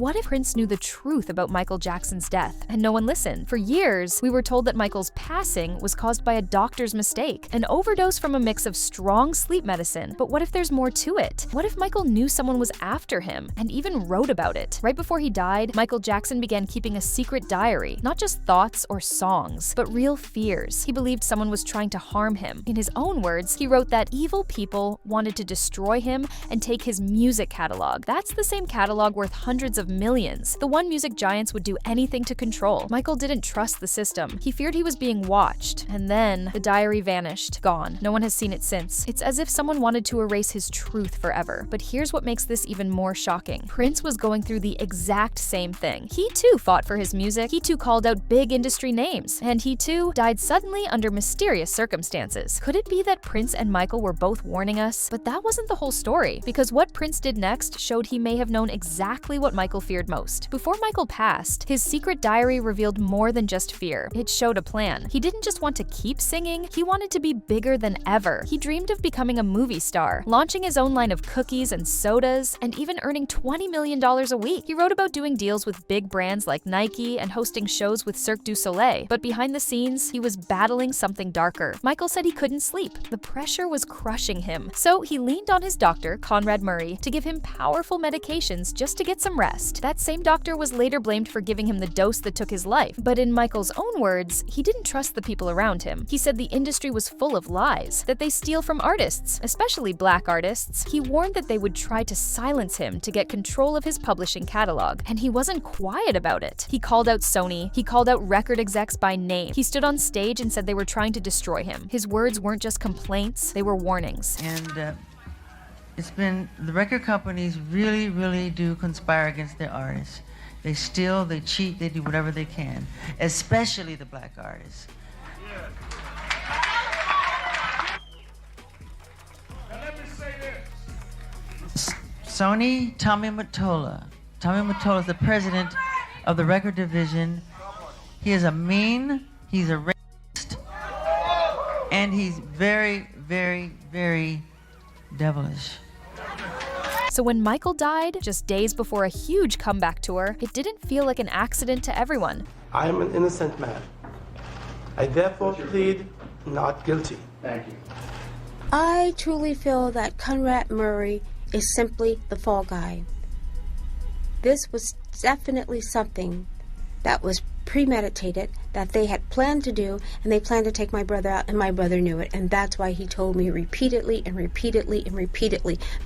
what if Prince knew the truth about Michael Jackson's death and no one listened? For years, we were told that Michael's passing was caused by a doctor's mistake, an overdose from a mix of strong sleep medicine. But what if there's more to it? What if Michael knew someone was after him and even wrote about it? Right before he died, Michael Jackson began keeping a secret diary, not just thoughts or songs, but real fears. He believed someone was trying to harm him. In his own words, he wrote that evil people wanted to destroy him and take his music catalog. That's the same catalog worth hundreds of millions, the one music giants would do anything to control. Michael didn't trust the system. He feared he was being watched. And then the diary vanished. Gone. No one has seen it since. It's as if someone wanted to erase his truth forever. But here's what makes this even more shocking. Prince was going through the exact same thing. He too fought for his music. He too called out big industry names. And he too died suddenly under mysterious circumstances. Could it be that Prince and Michael were both warning us? But that wasn't the whole story, because what Prince did next showed he may have known exactly what Michael feared most. Before Michael passed, his secret diary revealed more than just fear. It showed a plan. He didn't just want to keep singing, he wanted to be bigger than ever. He dreamed of becoming a movie star, launching his own line of cookies and sodas, and even earning $20 million a week. He wrote about doing deals with big brands like Nike and hosting shows with Cirque du Soleil. But behind the scenes, he was battling something darker. Michael said he couldn't sleep. The pressure was crushing him. So he leaned on his doctor, Conrad Murray, to give him powerful medications just to get some rest. That same doctor was later blamed for giving him the dose that took his life. But in Michael's own words, he didn't trust the people around him. He said the industry was full of lies, that they steal from artists, especially black artists. He warned that they would try to silence him to get control of his publishing catalog. And he wasn't quiet about it. He called out Sony. He called out record execs by name. He stood on stage and said they were trying to destroy him. His words weren't just complaints, they were warnings. And it's been, the record companies really do conspire against their artists. They steal, they cheat, they do whatever they can, especially the black artists. Now let me say this. Sony, Tommy Mottola. Tommy Mottola is the president of the record division. He is a mean, he's a racist, and he's very devilish. So when Michael died, just days before a huge comeback tour, it didn't feel like an accident to everyone. I am an innocent man. I therefore plead not guilty. Thank you. I truly feel that Conrad Murray is simply the fall guy. This was definitely something that was premeditated, that they had planned to do, and they planned to take my brother out, and my brother knew it, and that's why he told me repeatedly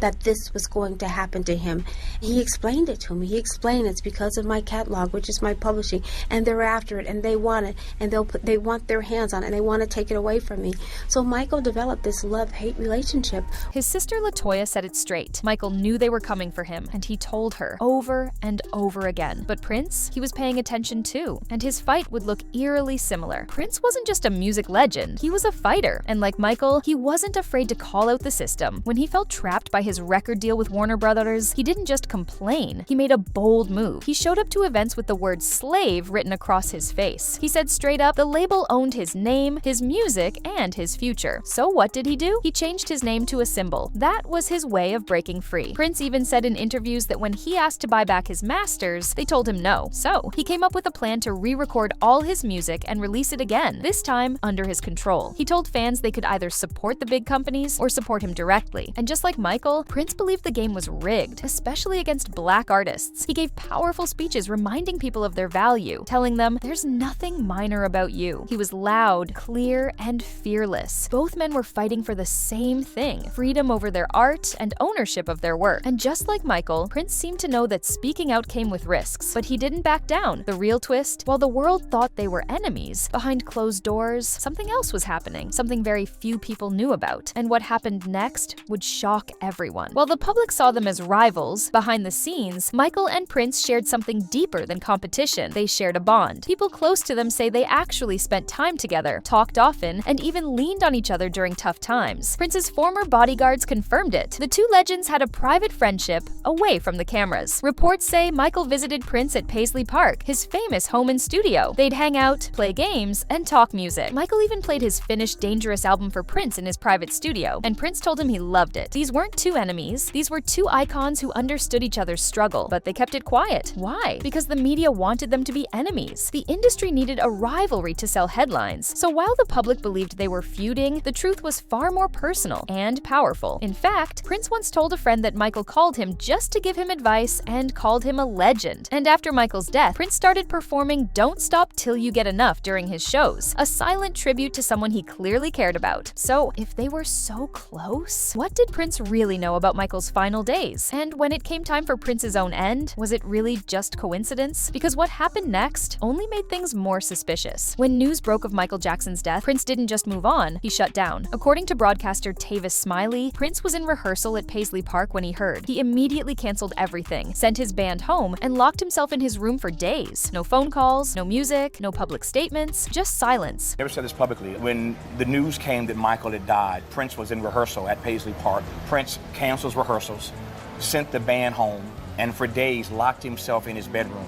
that this was going to happen to him. He explained it to me. He explained it's because of my catalog, which is my publishing, and they're after it, and they want it, and they want their hands on it, and they want to take it away from me. So Michael developed this love-hate relationship. His sister LaToya said it straight. Michael knew they were coming for him, and he told her over and over again. But Prince, he was paying attention too, and his fight would look eerily similar. Prince wasn't just a music legend, he was a fighter. And like Michael, he wasn't afraid to call out the system. When he felt trapped by his record deal with Warner Brothers, he didn't just complain, he made a bold move. He showed up to events with the word slave written across his face. He said straight up, the label owned his name, his music, and his future. So what did he do? He changed his name to a symbol. That was his way of breaking free. Prince even said in interviews that when he asked to buy back his masters, they told him no. So he came up with a plan to re-record all his music and release it again, this time under his control. He told fans they could either support the big companies or support him directly. And just like Michael, Prince believed the game was rigged, especially against black artists. He gave powerful speeches reminding people of their value, telling them, there's nothing minor about you. He was loud, clear, and fearless. Both men were fighting for the same thing, freedom over their art and ownership of their work. And just like Michael, Prince seemed to know that speaking out came with risks, but he didn't back down. The real twist, while the world thought they were enemies, behind closed doors, something else was happening, something very few people knew about. And what happened next would shock everyone. While the public saw them as rivals, behind the scenes, Michael and Prince shared something deeper than competition. They shared a bond. People close to them say they actually spent time together, talked often, and even leaned on each other during tough times. Prince's former bodyguards confirmed it. The two legends had a private friendship away from the cameras. Reports say Michael visited Prince at Paisley Park, his famous home in in studio. They'd hang out, play games, and talk music. Michael even played his finished Dangerous album for Prince in his private studio, and Prince told him he loved it. These weren't two enemies. These were two icons who understood each other's struggle, but they kept it quiet. Why? Because the media wanted them to be enemies. The industry needed a rivalry to sell headlines. So while the public believed they were feuding, the truth was far more personal and powerful. In fact, Prince once told a friend that Michael called him just to give him advice and called him a legend. And after Michael's death, Prince started performing Don't Stop Till You Get Enough during his shows, a silent tribute to someone he clearly cared about. So if they were so close, what did Prince really know about Michael's final days? And when it came time for Prince's own end, was it really just coincidence? Because what happened next only made things more suspicious. When news broke of Michael Jackson's death, Prince didn't just move on, he shut down. According to broadcaster Tavis Smiley, Prince was in rehearsal at Paisley Park when he heard. He immediately canceled everything, sent his band home, and locked himself in his room for days. No phone calls, no music, no public statements, just silence. I never said this publicly. When the news came that Michael had died, Prince was in rehearsal at Paisley Park. Prince cancels rehearsals, sent the band home, and for days locked himself in his bedroom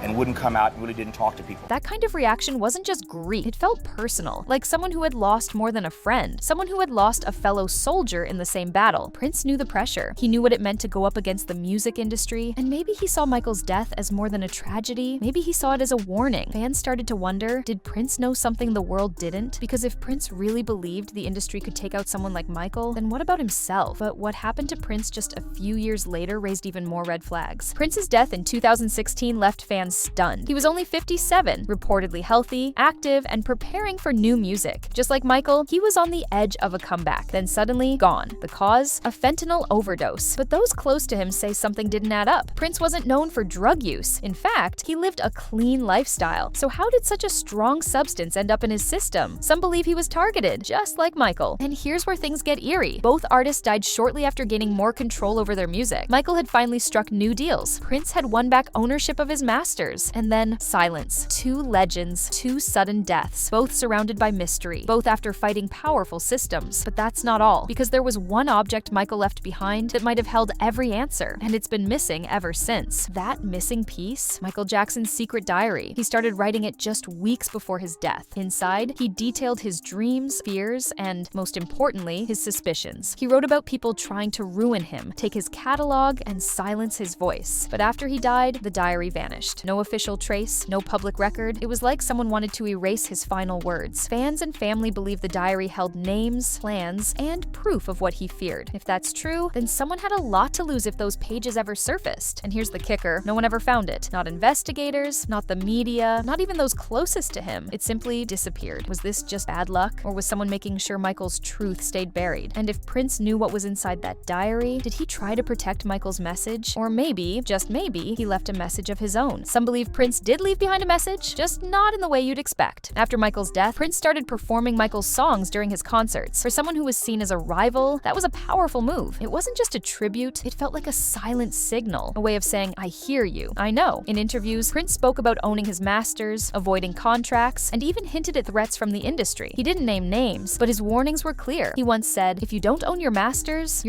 and wouldn't come out and really didn't talk to people. That kind of reaction wasn't just grief, it felt personal, like someone who had lost more than a friend, someone who had lost a fellow soldier in the same battle. Prince knew the pressure. He knew what it meant to go up against the music industry, and maybe he saw Michael's death as more than a tragedy. Maybe he saw it as a warning. Fans started to wonder, did Prince know something the world didn't? Because if Prince really believed the industry could take out someone like Michael, then what about himself? But what happened to Prince just a few years later raised even more red flags. Prince's death in 2016 left fans stunned. He was only 57, reportedly healthy, active, and preparing for new music. Just like Michael, he was on the edge of a comeback, then suddenly gone. The cause? A fentanyl overdose. But those close to him say something didn't add up. Prince wasn't known for drug use. In fact, he lived a clean lifestyle. So how did such a strong substance end up in his system? Some believe he was targeted, just like Michael. And here's where things get eerie. Both artists died shortly after gaining more control over their music. Michael had finally struck new deals. Prince had won back ownership of his masters. And then silence. Two legends, two sudden deaths, both surrounded by mystery, both after fighting powerful systems. But that's not all, because there was one object Michael left behind that might have held every answer, and it's been missing ever since. That missing piece? Michael Jackson's secret diary. He started writing it just weeks before his death. Inside, he detailed his dreams, fears, and, most importantly, his suspicions. He wrote about people trying to ruin him, take his catalog, and silence his voice. But after he died, the diary vanished. No official trace, no public record. It was like someone wanted to erase his final words. Fans and family believe the diary held names, plans, and proof of what he feared. If that's true, then someone had a lot to lose if those pages ever surfaced. And here's the kicker, no one ever found it. Not investigators, not the media, not even those closest to him. It simply disappeared. Was this just bad luck, or was someone making sure Michael's truth stayed buried? And if Prince knew what was inside that diary, did he try to protect Michael's message? Or maybe, just maybe, he left a message of his own. Some believe Prince did leave behind a message, just not in the way you'd expect. After Michael's death, Prince started performing Michael's songs during his concerts. For someone who was seen as a rival, that was a powerful move. It wasn't just a tribute, it felt like a silent signal, a way of saying, I hear you, I know. In interviews, Prince spoke about owning his masters, avoiding contracts, and even hinted at threats from the industry. He didn't name names, but his warnings were clear. He once said, if you don't own your masters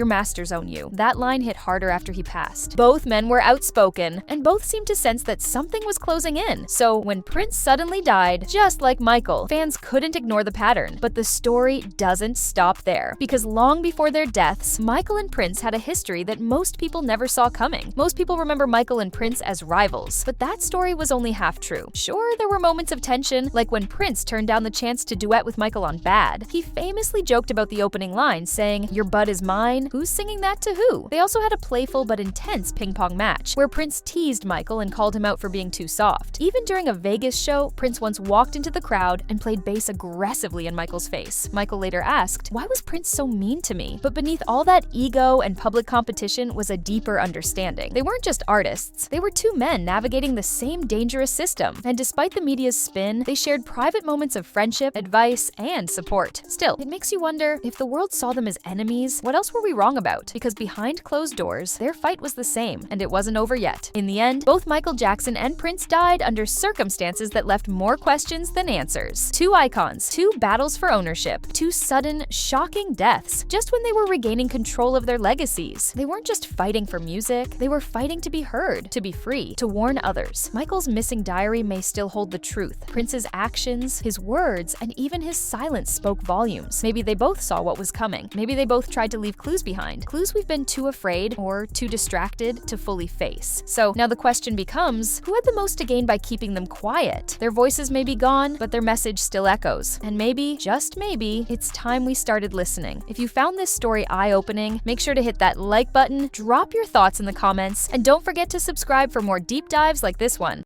own you. That line hit harder after he passed. Both men were outspoken, and both seemed to sense that something was closing in. So when Prince suddenly died, just like Michael, fans couldn't ignore the pattern. But the story doesn't stop there, because long before their deaths, Michael and Prince had a history that most people never saw coming. Most people remember Michael and Prince as rivals, but that story was only half true. Sure, there were moments of tension, like when Prince turned down the chance to duet with Michael on Bad. He famously joked about the opening line, saying, your butt is mine, who's singing that to who? They also had a playful but intense ping-pong match, where Prince teased Michael and called him out for being too soft. Even during a Vegas show, Prince once walked into the crowd and played bass aggressively in Michael's face. Michael later asked, why was Prince so mean to me? But beneath all that ego and public competition was a deeper understanding. They weren't just artists, they were two men navigating the same dangerous system. And despite the media's spin, they shared private moments of friendship, advice, and support. Still, it makes you wonder, if the world saw them as enemies, what else were we wrong about? Because behind closed doors, their fight was the same, and it wasn't over yet. In the end, both Michael Jackson and Prince died under circumstances that left more questions than answers. Two icons, two battles for ownership, two sudden, shocking deaths, just when they were regaining control of their legacies. They weren't just fighting for music, they were fighting to be heard, to be free, to warn others. Michael's missing diary may still hold the truth. Prince's actions, his words, and even his silence spoke volumes. Maybe they both saw what was coming. Maybe they both tried to leave clues behind. Clues we've been too afraid or too distracted to fully face. So now the question becomes, who had the most to gain by keeping them quiet? Their voices may be gone, but their message still echoes. And maybe, just maybe, it's time we started listening. If you found this story eye-opening, make sure to hit that like button, drop your thoughts in the comments, and don't forget to subscribe for more deep dives like this one.